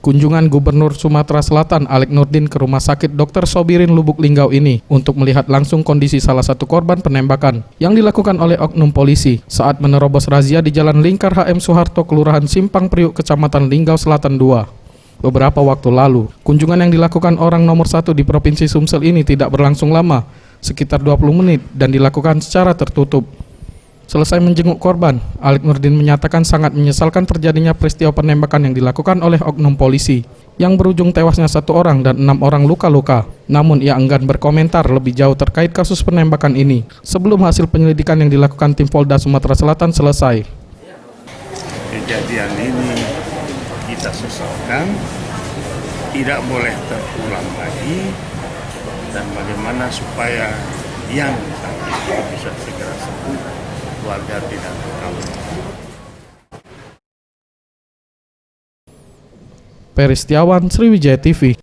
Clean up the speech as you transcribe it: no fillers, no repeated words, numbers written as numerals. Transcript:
Kunjungan Gubernur Sumatera Selatan Alex Nurdin ke Rumah Sakit Dr. Sobirin Lubuk Linggau ini untuk melihat langsung kondisi salah satu korban penembakan yang dilakukan oleh oknum polisi saat menerobos razia di Jalan Lingkar HM Soeharto, Kelurahan Simpang Priuk, Kecamatan Linggau Selatan 2. Beberapa waktu lalu, kunjungan yang dilakukan orang nomor 1 di Provinsi Sumsel ini tidak berlangsung lama, sekitar 20 menit dan dilakukan secara tertutup. Selesai menjenguk korban, Alex Nurdin menyatakan sangat menyesalkan terjadinya peristiwa penembakan yang dilakukan oleh oknum polisi, yang berujung tewasnya 1 orang dan 6 orang luka-luka. Namun ia enggan berkomentar lebih jauh terkait kasus penembakan ini, sebelum hasil penyelidikan yang dilakukan tim Polda Sumatera Selatan selesai. Kejadian ini kita sesalkan, tidak boleh terulang lagi, dan bagaimana supaya yang sakit bisa segera sembuh, warga tidak terganggu. Peri Setiawan, Sriwijaya TV.